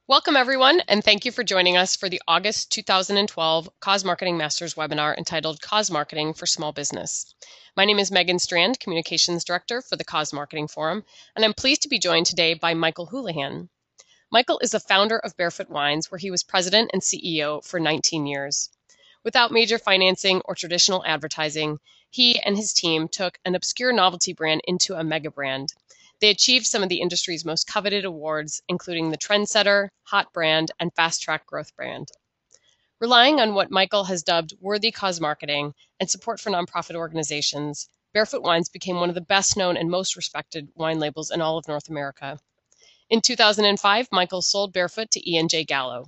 Welcome, everyone, and thank you for joining us for the August 2012 Cause Marketing Masters webinar entitled Cause Marketing for Small Business. My name is Megan Strand, Communications Director for the Cause Marketing Forum, and I'm pleased to be joined today by Michael Houlihan. Michael is the founder of Barefoot Wines, where he was president and CEO for 19 years. Without major financing or traditional advertising, he and his team took an obscure novelty brand into a mega brand. They achieved some of the industry's most coveted awards, including the Trendsetter, Hot Brand, and Fast Track Growth Brand. Relying on what Michael has dubbed worthy cause marketing and support for nonprofit organizations, Barefoot Wines became one of the best known and most respected wine labels in all of North America. In 2005, Michael sold Barefoot to E&J Gallo.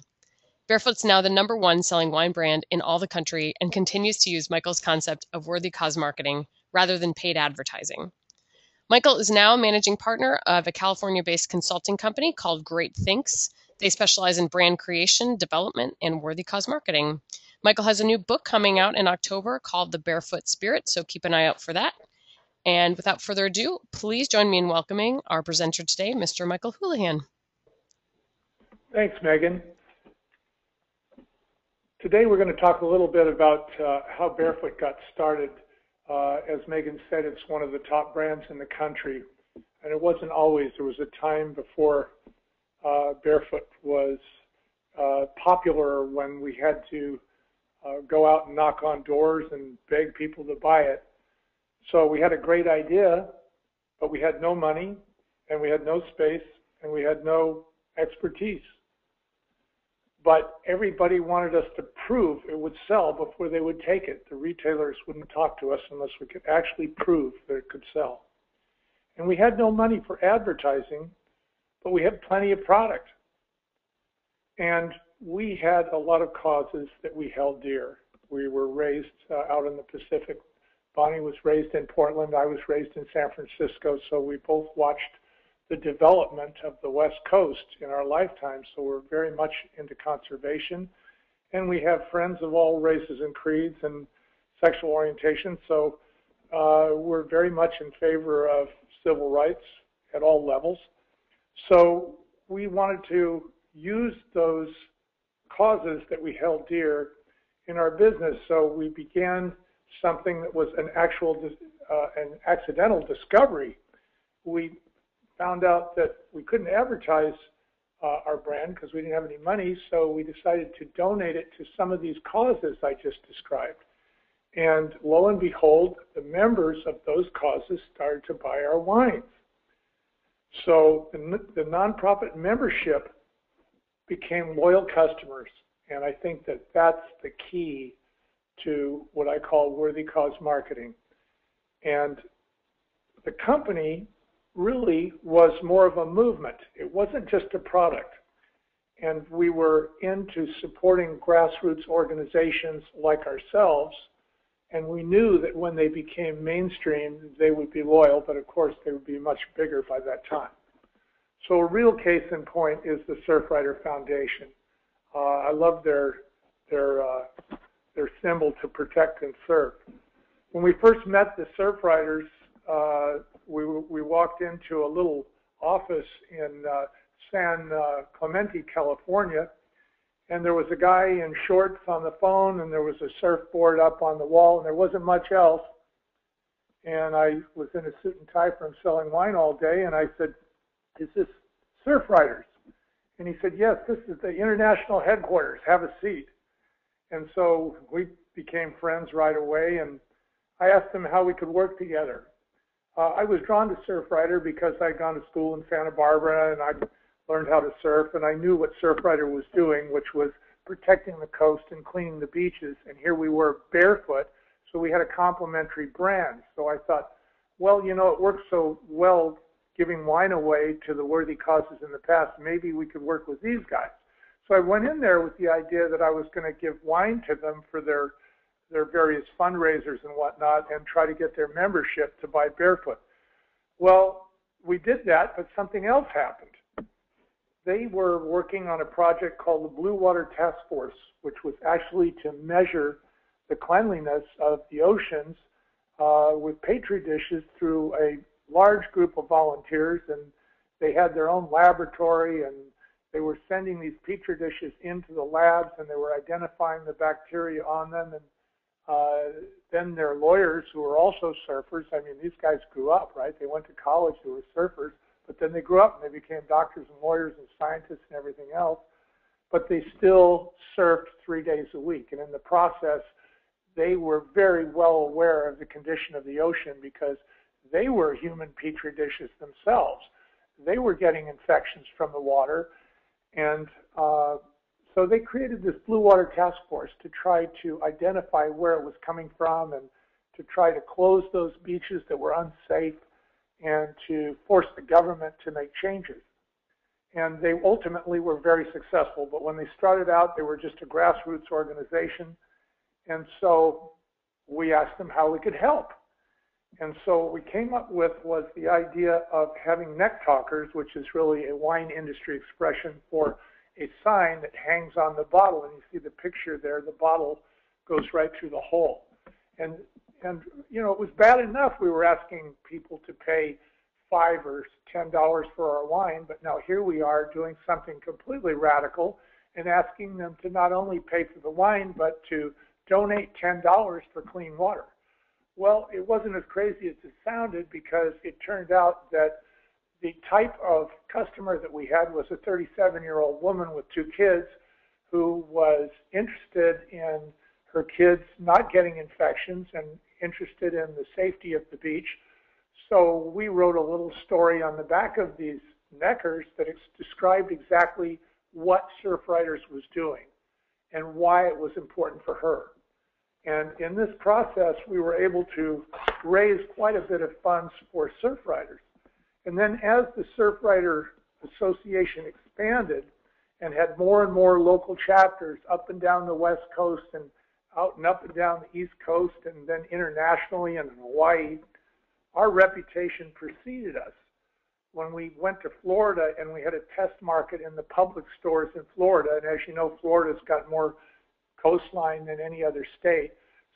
Barefoot's now the #1 selling wine brand in all the country and continues to use Michael's concept of worthy cause marketing rather than paid advertising. Michael is now managing partner of a California-based consulting company called Great Thinks. They specialize in brand creation, development, and worthy cause marketing. Michael has a new book coming out in October called The Barefoot Spirit, so keep an eye out for that. And without further ado, please join me in welcoming our presenter today, Mr. Michael Houlihan. Thanks, Megan. Today we're going to talk a little bit about how Barefoot got started. As Megan said, it's one of the top brands in the country, and it wasn't always. There was a time before Barefoot was popular when we had to go out and knock on doors and beg people to buy it. So we had a great idea, but we had no money, and we had no space, and we had no expertise. But everybody wanted us to prove it would sell before they would take it. The retailers wouldn't talk to us unless we could actually prove that it could sell. And we had no money for advertising, but we had plenty of product. And we had a lot of causes that we held dear. We were raised out in the Pacific. Bonnie was raised in Portland. I was raised in San Francisco. So we both watched the development of the West Coast in our lifetime, so we're very much into conservation. And we have friends of all races and creeds and sexual orientation, so we're very much in favor of civil rights at all levels. So we wanted to use those causes that we held dear in our business, so we began something that was an accidental discovery. We found out that we couldn't advertise our brand because we didn't have any money, so we decided to donate it to some of these causes I just described. And lo and behold, the members of those causes started to buy our wines. So the nonprofit membership became loyal customers, and I think that that's the key to what I call worthy cause marketing. And the company really was more of a movement. It wasn't just a product. And we were into supporting grassroots organizations like ourselves, and we knew that when they became mainstream, they would be loyal, but of course they would be much bigger by that time. So a real case in point is the Surfrider Foundation. I love their symbol, to protect and serve. When we first met the Surfriders, we walked into a little office in San Clemente, California, and there was a guy in shorts on the phone, and there was a surfboard up on the wall, and there wasn't much else. And I was in a suit and tie from selling wine all day, and I said, "Is this Surfriders?" And he said, "Yes, this is the international headquarters. Have a seat." And so we became friends right away, and I asked him how we could work together. I was drawn to Surfrider because I'd gone to school in Santa Barbara and I'd learned how to surf, and I knew what Surfrider was doing, which was protecting the coast and cleaning the beaches. And here we were, Barefoot, so we had a complementary brand. So I thought, well, you know, it worked so well giving wine away to the worthy causes in the past. Maybe we could work with these guys. So I went in there with the idea that I was going to give wine to them for their various fundraisers and whatnot, and try to get their membership to buy Barefoot. Well, we did that, but something else happened. They were working on a project called the Blue Water Task Force, which was actually to measure the cleanliness of the oceans with Petri dishes through a large group of volunteers, and they had their own laboratory, and they were sending these petri dishes into the labs, and they were identifying the bacteria on them. And then their lawyers, who were also surfers, I mean, these guys grew up, right? They went to college, they were surfers, but then they grew up and they became doctors and lawyers and scientists and everything else. But they still surfed 3 days a week. And in the process, they were very well aware of the condition of the ocean because they were human petri dishes themselves. They were getting infections from the water. And so they created this Blue Water Task Force to try to identify where it was coming from and to try to close those beaches that were unsafe and to force the government to make changes. And they ultimately were very successful. But when they started out, they were just a grassroots organization. And so we asked them how we could help. And so what we came up with was the idea of having neck talkers, which is really a wine industry expression for a sign that hangs on the bottle. And you see the picture there, the bottle goes right through the hole. And you know, it was bad enough we were asking people to pay $5 or $10 for our wine, but now here we are doing something completely radical and asking them to not only pay for the wine, but to donate $10 for clean water. Well, it wasn't as crazy as it sounded because it turned out that the type of customer that we had was a 37-year-old woman with 2 kids who was interested in her kids not getting infections and interested in the safety of the beach. So we wrote a little story on the back of these neckers that described exactly what Surfriders was doing and why it was important for her. And in this process, we were able to raise quite a bit of funds for Surfriders. And then as the Surfrider Association expanded and had more and more local chapters up and down the West Coast and out and up and down the East Coast and then internationally and in Hawaii, our reputation preceded us. When we went to Florida and we had a test market in the public stores in Florida, and as you know, Florida's got more coastline than any other state,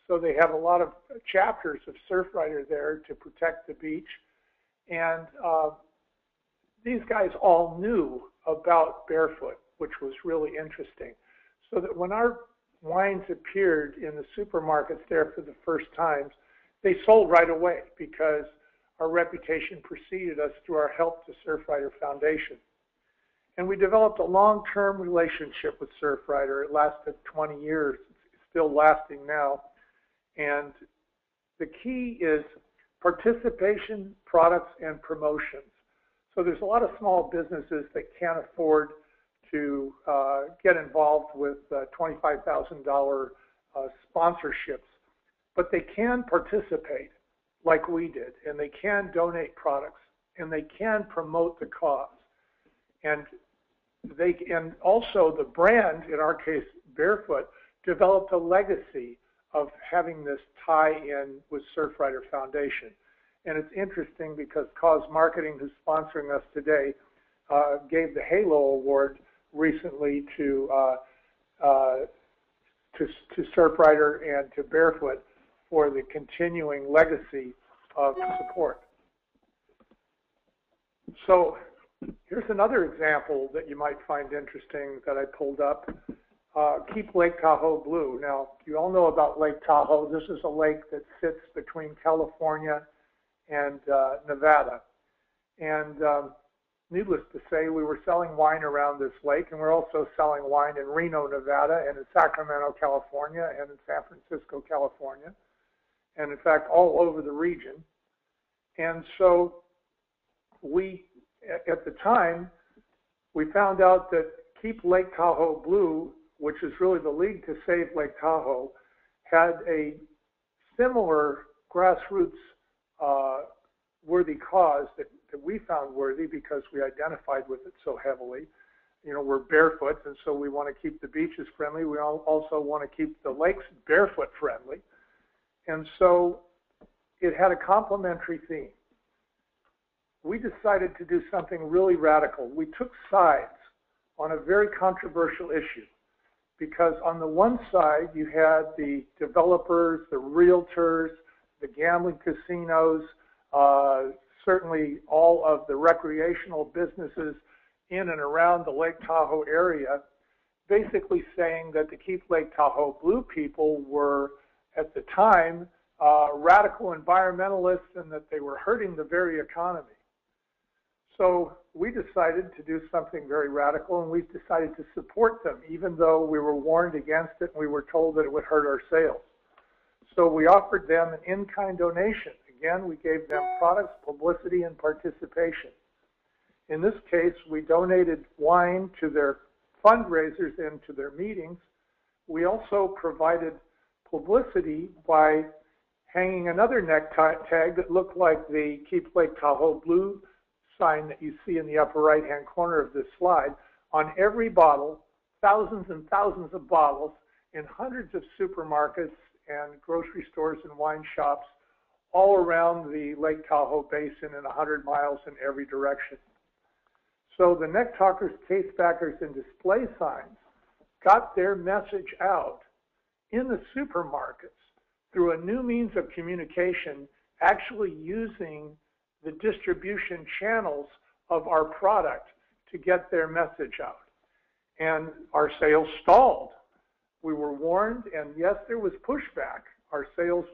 so they have a lot of chapters of Surfrider there to protect the beach. And these guys all knew about Barefoot, which was really interesting. So that when our wines appeared in the supermarkets there for the first times, they sold right away because our reputation preceded us through our help to Surfrider Foundation. And we developed a long-term relationship with Surfrider. It lasted 20 years. It's still lasting now. And the key is participation, products, and promotions. So there's a lot of small businesses that can't afford to get involved with $25,000 sponsorships, but they can participate like we did, and they can donate products, and they can promote the cause. And also the brand, in our case, Barefoot, developed a legacy of having this tie-in with Surfrider Foundation. And it's interesting because Cause Marketing, who's sponsoring us today, gave the Halo Award recently to Surfrider and to Barefoot for the continuing legacy of support. So here's another example that you might find interesting that I pulled up. Keep Lake Tahoe blue. Now, you all know about Lake Tahoe. This is a lake that sits between California and Nevada. And needless to say, we were selling wine around this lake, and we're also selling wine in Reno, Nevada, and in Sacramento, California, and in San Francisco, California, and in fact, all over the region. And so we, at the time, we found out that Keep Lake Tahoe Blue, which is really the League to Save Lake Tahoe, had a similar grassroots worthy cause that we found worthy because we identified with it so heavily. You know, we're barefoot, and so we want to keep the beaches friendly. We also want to keep the lakes barefoot friendly. And so it had a complementary theme. We decided to do something really radical. We took sides on a very controversial issue because on the one side you had the developers, the realtors, the gambling casinos, certainly all of the recreational businesses in and around the Lake Tahoe area, basically saying that the Keep Lake Tahoe Blue people were, at the time, radical environmentalists and that they were hurting the very economy. So we decided to do something very radical, and we decided to support them, even though we were warned against it and we were told that it would hurt our sales. So we offered them an in-kind donation. Again, we gave them products, publicity, and participation. In this case, we donated wine to their fundraisers and to their meetings. We also provided publicity by hanging another neck tag that looked like the Keep Lake Tahoe Blue sign that you see in the upper right-hand corner of this slide on every bottle, thousands and thousands of bottles in hundreds of supermarkets and grocery stores and wine shops all around the Lake Tahoe Basin in 100 miles in every direction. So the neck talkers, case backers, and display signs got their message out in the supermarkets through a new means of communication, actually using the distribution channels of our product to get their message out. And our sales stalled. We were warned, and yes, there was pushback. Our sales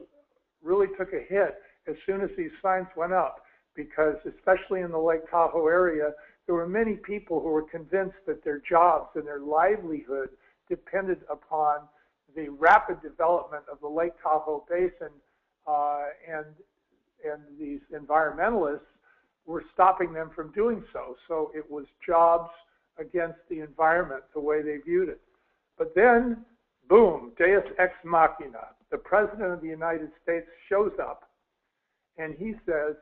really took a hit as soon as these signs went up, because especially in the Lake Tahoe area, there were many people who were convinced that their jobs and their livelihood depended upon the rapid development of the Lake Tahoe Basin, and these environmentalists were stopping them from doing so. So it was jobs against the environment, the way they viewed it. But then, boom, Deus ex machina. The President of the United States shows up, and he says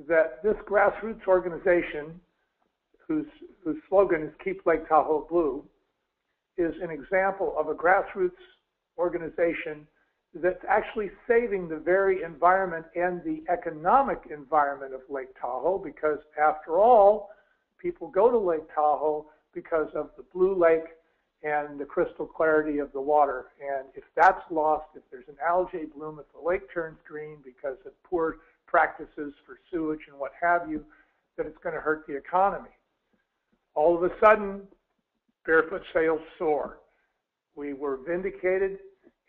that this grassroots organization, whose slogan is Keep Lake Tahoe Blue, is an example of a grassroots organization that's actually saving the very environment and the economic environment of Lake Tahoe, because after all, people go to Lake Tahoe because of the blue lake and the crystal clarity of the water. And if that's lost, if there's an algae bloom, if the lake turns green because of poor practices for sewage and what have you, that it's going to hurt the economy. All of a sudden, Barefoot sales soar. We were vindicated,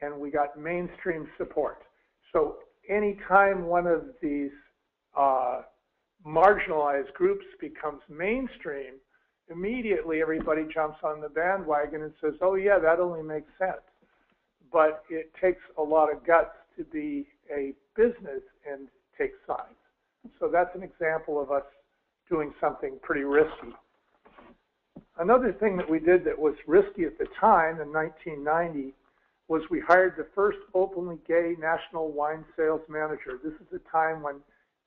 and we got mainstream support. So anytime one of these marginalized groups becomes mainstream, immediately everybody jumps on the bandwagon and says, oh yeah, that only makes sense. But it takes a lot of guts to be a business and take sides. So that's an example of us doing something pretty risky. Another thing that we did that was risky at the time, in 1990, was we hired the first openly gay national wine sales manager. This is a time when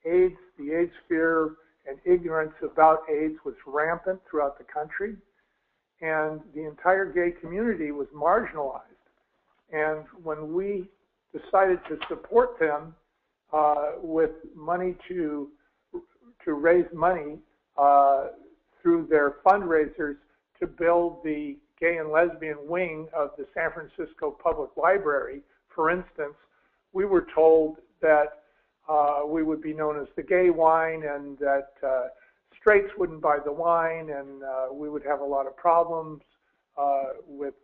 AIDS, the AIDS fear, and ignorance about AIDS was rampant throughout the country, and the entire gay community was marginalized. And when we decided to support them with money to raise money through their fundraisers to build the gay and lesbian wing of the San Francisco Public Library, for instance, we were told that we would be known as the gay wine, and that straights wouldn't buy the wine, and we would have a lot of problems with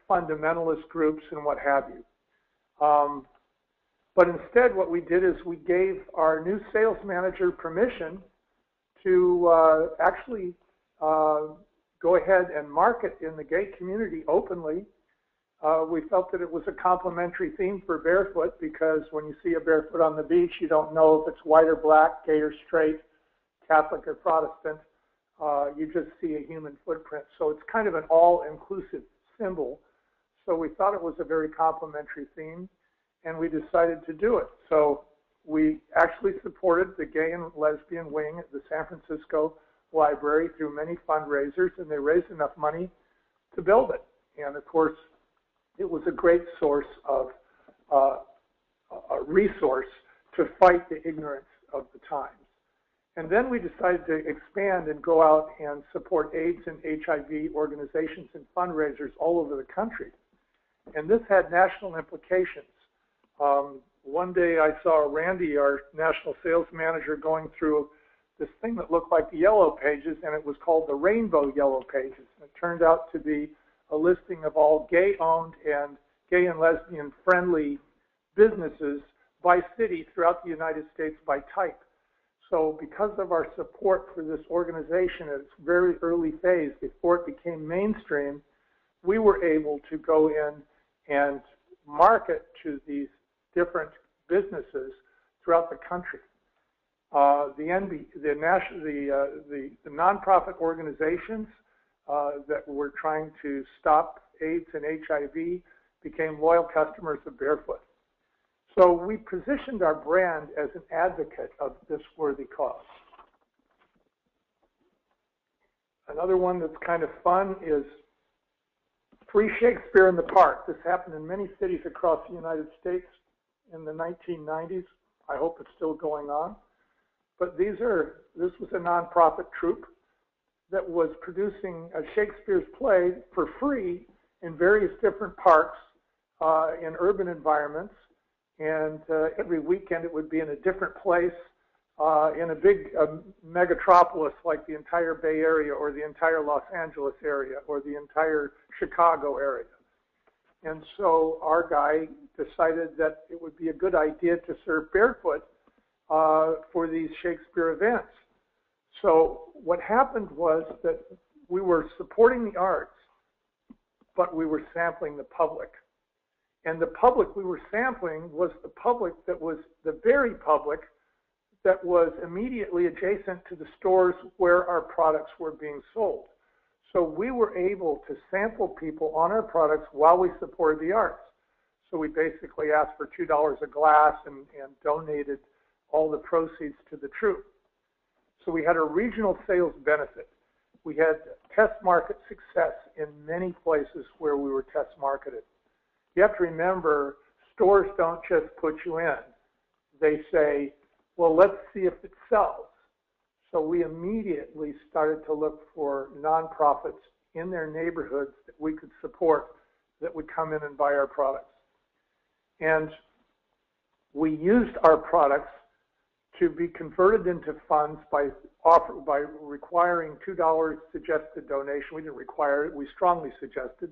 fundamentalist groups and what have you. But instead, what we did is we gave our new sales manager permission to actually go ahead and market in the gay community openly. We felt that it was a complementary theme for Barefoot, because when you see a barefoot on the beach, you don't know if it's white or black, gay or straight, Catholic or Protestant. You just see a human footprint. So it's kind of an all-inclusive symbol. So we thought it was a very complementary theme, and we decided to do it. So we actually supported the gay and lesbian wing at the San Francisco Library through many fundraisers, and they raised enough money to build it. And of course, it was a great source of a resource to fight the ignorance of the times. And then we decided to expand and go out and support AIDS and HIV organizations and fundraisers all over the country. And this had national implications. One day I saw Randy, our national sales manager, going through this thing that looked like the Yellow Pages, and it was called the Rainbow Yellow Pages. It turned out to be a listing of all gay-owned and gay and lesbian-friendly businesses by city throughout the United States by type. So because of our support for this organization at its very early phase, before it became mainstream, we were able to go in and market to these different businesses throughout the country. The nonprofit organizations that were trying to stop AIDS and HIV became loyal customers of Barefoot. So we positioned our brand as an advocate of this worthy cause. Another one that's kind of fun is Free Shakespeare in the Park. This happened in many cities across the United States in the 1990s. I hope it's still going on. But this was a nonprofit troupe that was producing a Shakespeare's play for free in various different parks in urban environments. And every weekend it would be in a different place in a big megatropolis like the entire Bay Area or the entire Los Angeles area or the entire Chicago area. And so our guy decided that it would be a good idea to serve Barefoot for these Shakespeare events. So what happened was that we were supporting the arts, but we were sampling the public. And the public we were sampling was the public that was the very public that was immediately adjacent to the stores where our products were being sold. So we were able to sample people on our products while we supported the arts. So we basically asked for $2 a glass and donated all the proceeds to the troupe. So we had a regional sales benefit. We had test market success in many places where we were test marketed. You have to remember, stores don't just put you in. They say, well, let's see if it sells. So we immediately started to look for nonprofits in their neighborhoods that we could support that would come in and buy our products. And we used our products to be converted into funds by requiring $2 suggested donation. We didn't require it. We strongly suggested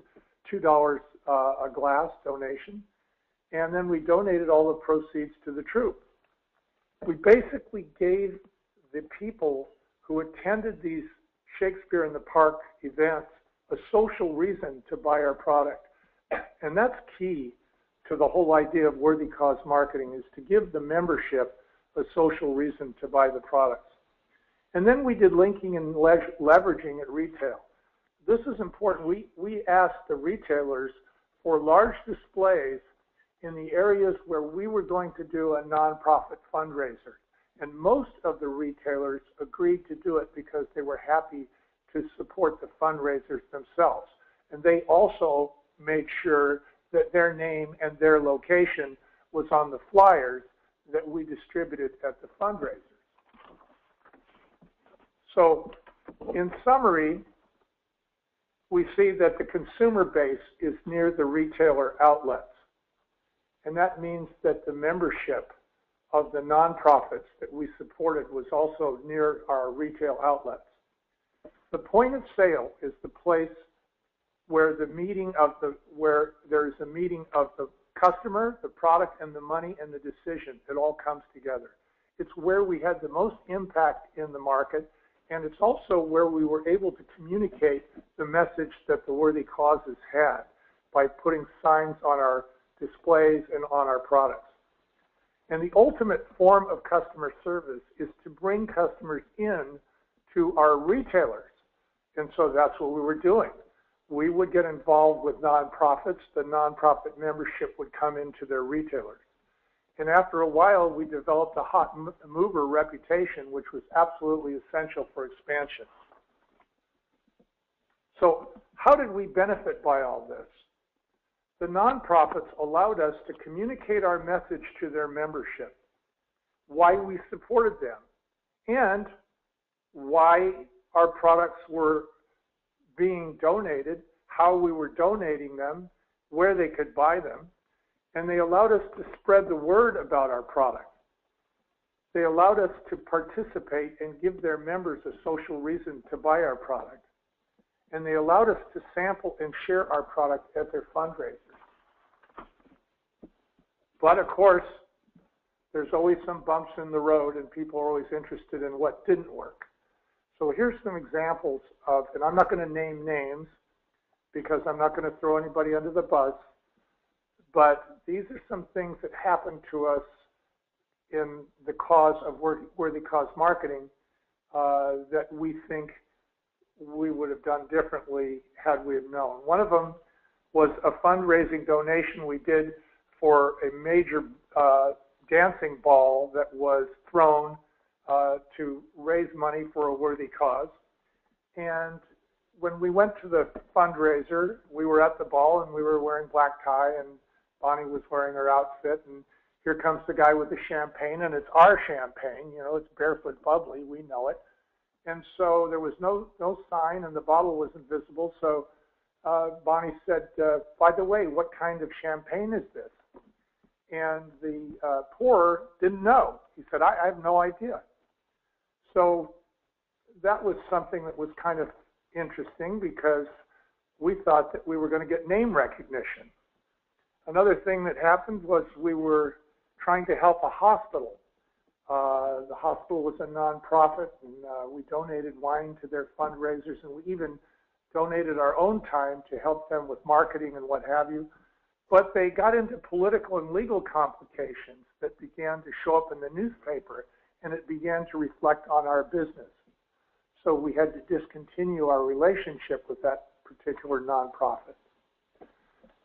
$2 a glass donation. And then we donated all the proceeds to the troupe. We basically gave the people who attended these Shakespeare in the Park events a social reason to buy our product. And that's key to the whole idea of worthy cause marketing, is to give the membership a social reason to buy the products. And then we did linking and leveraging at retail. This is important. We asked the retailers for large displays in the areas where we were going to do a nonprofit fundraiser. And most of the retailers agreed to do it because they were happy to support the fundraisers themselves. And they also made sure that their name and their location was on the flyers that we distributed at the fundraisers. So in summary, we see that the consumer base is near the retailer outlets. And that means that the membership of the nonprofits that we supported was also near our retail outlets. The point of sale is the place where there's a meeting of the customer, the product, and the money and the decision. It all comes together. It's where we had the most impact in the market, and it's also where we were able to communicate the message that the worthy causes had by putting signs on our displays and on our products. And the ultimate form of customer service is to bring customers in to our retailers. And so that's what we were doing. We would get involved with nonprofits. The nonprofit membership would come into their retailers. And after a while, we developed a hot mover reputation, which was absolutely essential for expansion. So how did we benefit by all this? The nonprofits allowed us to communicate our message to their membership, why we supported them, and why our products were being donated, how we were donating them, where they could buy them, and they allowed us to spread the word about our product. They allowed us to participate and give their members a social reason to buy our product. And they allowed us to sample and share our product at their fundraisers. But of course, there's always some bumps in the road, and people are always interested in what didn't work. So here's some examples of, and I'm not going to name names because I'm not going to throw anybody under the bus, but these are some things that happened to us in the cause of worthy cause marketing that we think we would have done differently had we have known. One of them was a fundraising donation we did for a major dancing ball that was thrown to raise money for a worthy cause. And when we went to the fundraiser, we were at the ball and we were wearing black tie and Bonnie was wearing her outfit, and here comes the guy with the champagne, and it's our champagne, you know, it's Barefoot bubbly, we know it. And so there was no sign and the bottle wasn't visible, so Bonnie said, by the way, what kind of champagne is this? And the pourer didn't know. He said, I have no idea. So that was something that was kind of interesting because we thought that we were going to get name recognition. Another thing that happened was we were trying to help a hospital. The hospital was a nonprofit, and we donated wine to their fundraisers, and we even donated our own time to help them with marketing and what have you. But they got into political and legal complications that began to show up in the newspaper, and it began to reflect on our business. So we had to discontinue our relationship with that particular nonprofit.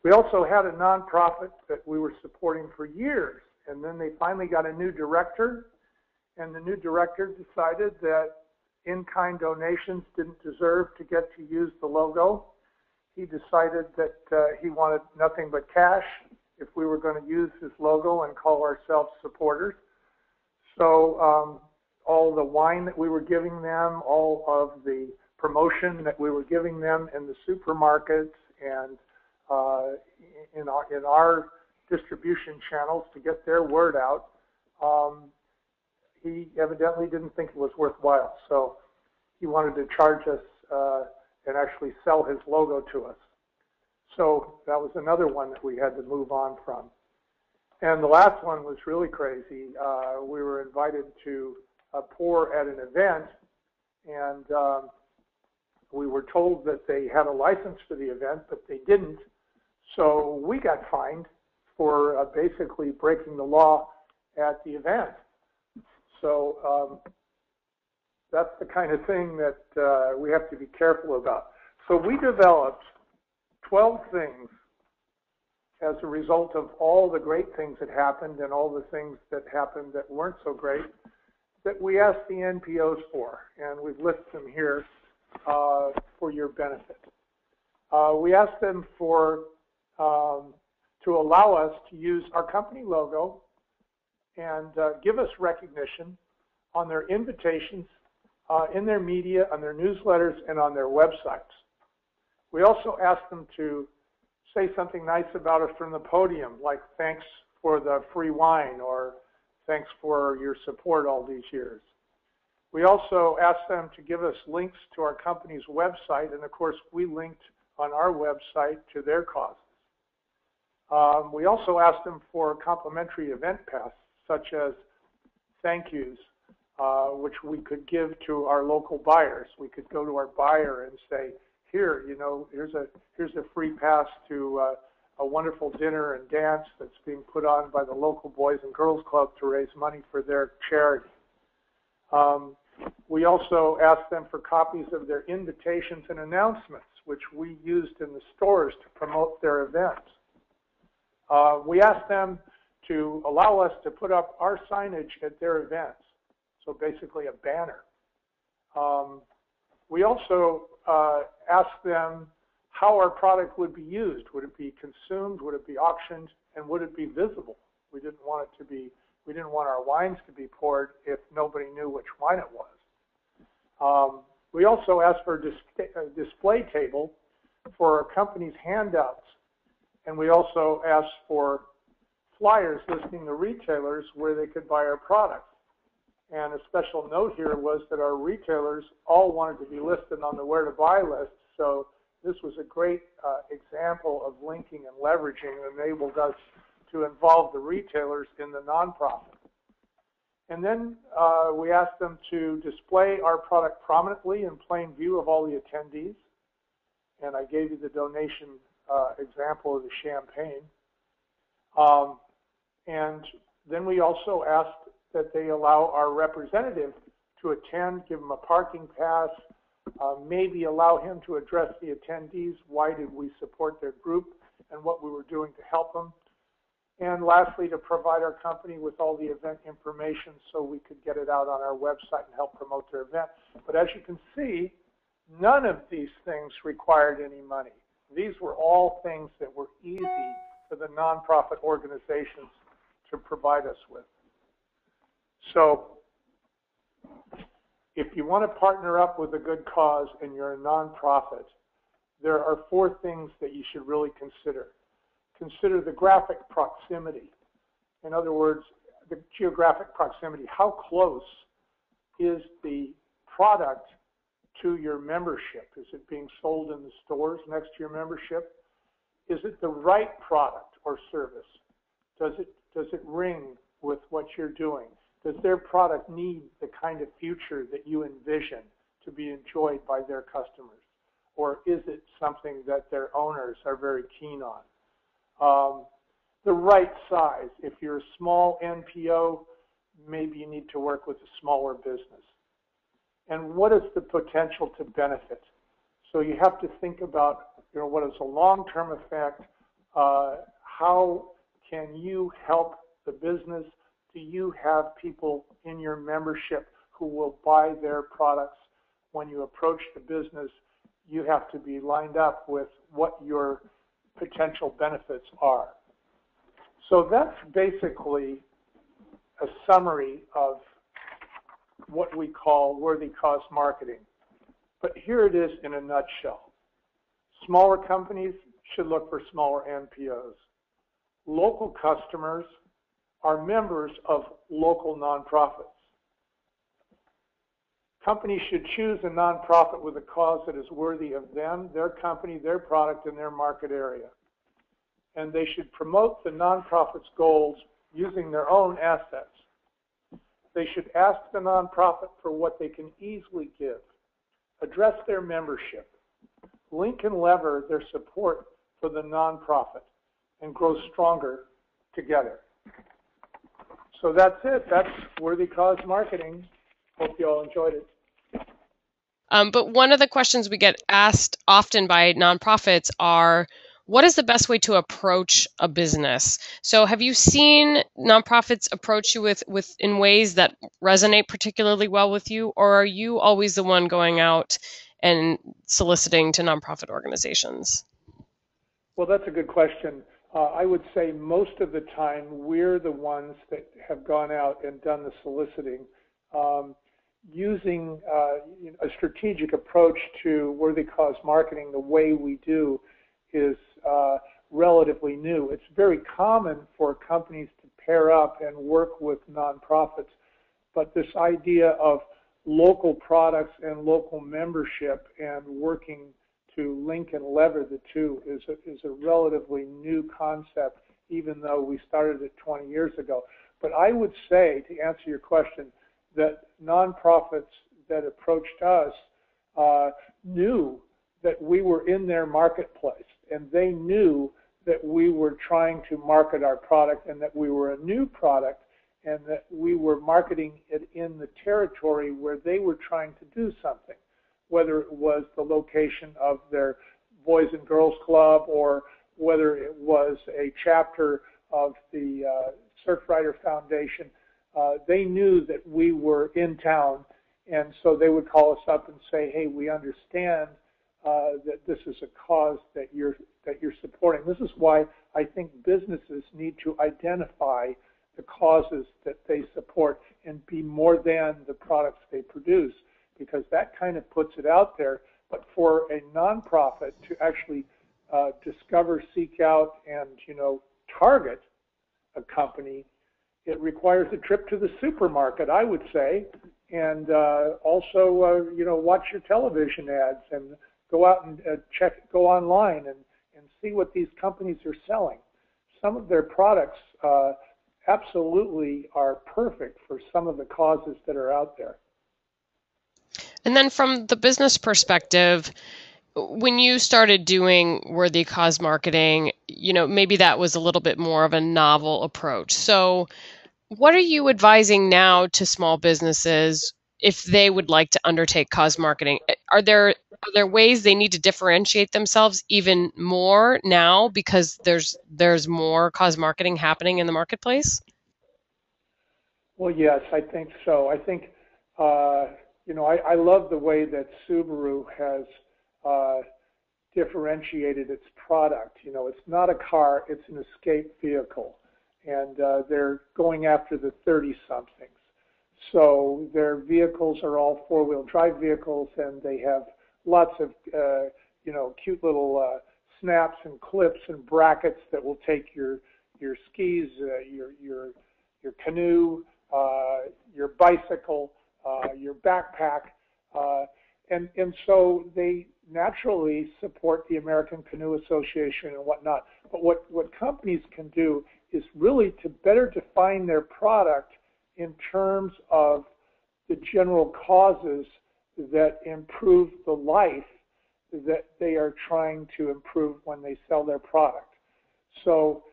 We also had a nonprofit that we were supporting for years, and then they finally got a new director, and the new director decided that in-kind donations didn't deserve to get to use the logo. He decided that he wanted nothing but cash if we were going to use his logo and call ourselves supporters. So all the wine that we were giving them, all of the promotion that we were giving them in the supermarkets and in our distribution channels to get their word out, he evidently didn't think it was worthwhile. So he wanted to charge us and actually sell his logo to us. So that was another one that we had to move on from. And the last one was really crazy. We were invited to pour at an event, and we were told that they had a license for the event, but they didn't. So we got fined for basically breaking the law at the event. So that's the kind of thing that we have to be careful about. So we developed 12 things as a result of all the great things that happened and all the things that happened that weren't so great that we asked the NPOs for, and we've listed them here for your benefit. We asked them for to allow us to use our company logo and give us recognition on their invitations, in their media, on their newsletters, and on their websites. We also asked them to say something nice about us from the podium, like thanks for the free wine or thanks for your support all these years. We also asked them to give us links to our company's website, and of course we linked on our website to their causes. We also asked them for complimentary event passes, such as thank yous, which we could give to our local buyers. We could go to our buyer and say, here, you know, here's a free pass to a wonderful dinner and dance that's being put on by the local Boys and Girls Club to raise money for their charity. We also asked them for copies of their invitations and announcements, which we used in the stores to promote their events. We asked them to allow us to put up our signage at their events, so basically a banner. We also asked them how our product would be used. Would it be consumed? Would it be auctioned? And would it be visible? We didn't want it to be. We didn't want our wines to be poured if nobody knew which wine it was. We also asked for a display table for our company's handouts, and we also asked for flyers listing the retailers where they could buy our products. And a special note here was that our retailers all wanted to be listed on the where to buy list. So this was a great example of linking and leveraging that enabled us to involve the retailers in the nonprofit. And then we asked them to display our product prominently in plain view of all the attendees. And I gave you the donation example of the champagne. And then we also asked that they allow our representative to attend, give them a parking pass, maybe allow him to address the attendees, why did we support their group, and what we were doing to help them. And lastly, to provide our company with all the event information so we could get it out on our website and help promote their event. But as you can see, none of these things required any money. These were all things that were easy for the nonprofit organizations to provide us with. So if you want to partner up with a good cause and you're a nonprofit, there are 4 things that you should really consider. Consider the graphic proximity. In other words, the geographic proximity. How close is the product to your membership? Is it being sold in the stores next to your membership? Is it the right product or service? Does it ring with what you're doing? Does their product need the kind of future that you envision to be enjoyed by their customers? Or is it something that their owners are very keen on? The right size. If you're a small NPO, maybe you need to work with a smaller business. And what is the potential to benefit? So you have to think about, what is a long-term effect? How can you help the business? Do you have people in your membership who will buy their products? When you approach the business, you have to be lined up with what your potential benefits are. So that's basically a summary of what we call worthy cause marketing. But here it is in a nutshell. Smaller companies should look for smaller NPOs. Local customers are members of local nonprofits. Companies should choose a nonprofit with a cause that is worthy of them, their company, their product, and their market area. And they should promote the nonprofit's goals using their own assets. They should ask the nonprofit for what they can easily give, address their membership, link and lever their support for the nonprofit, and grow stronger together. So that's it. That's worthy cause marketing. Hope you all enjoyed it. But one of the questions we get asked often by nonprofits are, what is the best way to approach a business? So have you seen nonprofits approach you with in ways that resonate particularly well with you, or are you always the one going out and soliciting to nonprofit organizations? Well, that's a good question. I would say most of the time we're the ones that have gone out and done the soliciting. Using a strategic approach to worthy cause marketing the way we do is relatively new. It's very common for companies to pair up and work with nonprofits, but this idea of local products and local membership and working to link and lever the two is a relatively new concept, even though we started it 20 years ago. But I would say, to answer your question, that nonprofits that approached us knew that we were in their marketplace, and they knew that we were trying to market our product and that we were a new product and that we were marketing it in the territory where they were trying to do something, whether it was the location of their Boys and Girls Club or whether it was a chapter of the Surfrider Foundation. They knew that we were in town, and so they would call us up and say, hey, we understand that this is a cause that you're supporting. This is why I think businesses need to identify the causes that they support and be more than the products they produce, because that kind of puts it out there. But for a nonprofit to actually discover, seek out, and target a company it requires a trip to the supermarket, I would say, and also, watch your television ads and go out and go online and see what these companies are selling. Some of their products absolutely are perfect for some of the causes that are out there. And then from the business perspective, when you started doing worthy cause marketing, maybe that was a little bit more of a novel approach. So what are you advising now to small businesses if they would like to undertake cause marketing? Are there ways they need to differentiate themselves even more now because there's more cause marketing happening in the marketplace? Well, yes, I think so. I think, I love the way that Subaru has uh, differentiated its product. It's not a car, it's an escape vehicle. And they're going after the 30-somethings. So their vehicles are all four-wheel drive vehicles, and they have lots of, cute little snaps and clips and brackets that will take your skis, your canoe, your bicycle, your backpack, and so they naturally support the American Canoe Association and whatnot. But what companies can do is really to better define their product in terms of the general causes that improve the life that they are trying to improve when they sell their product. So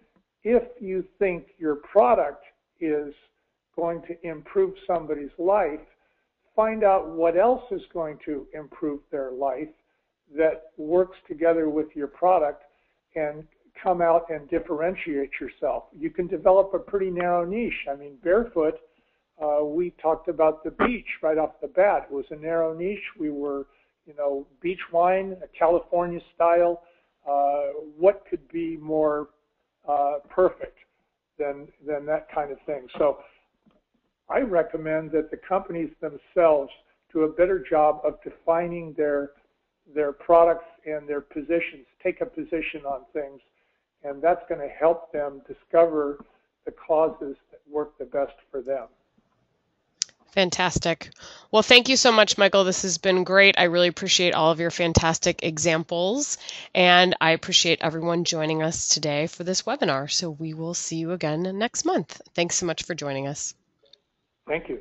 if you think your product is going to improve somebody's life, find out what else is going to improve their life that works together with your product and come out and differentiate yourself. You can develop a pretty narrow niche. I mean, Barefoot, we talked about the beach right off the bat. It was a narrow niche. We were, beach wine, a California style. What could be more perfect than that kind of thing? So I recommend that the companies themselves do a better job of defining their products and their positions, take a position on things, and that's going to help them discover the causes that work the best for them. Fantastic. Well, thank you so much, Michael. This has been great. I really appreciate all of your fantastic examples, and I appreciate everyone joining us today for this webinar. So we will see you again next month. Thanks so much for joining us. Thank you.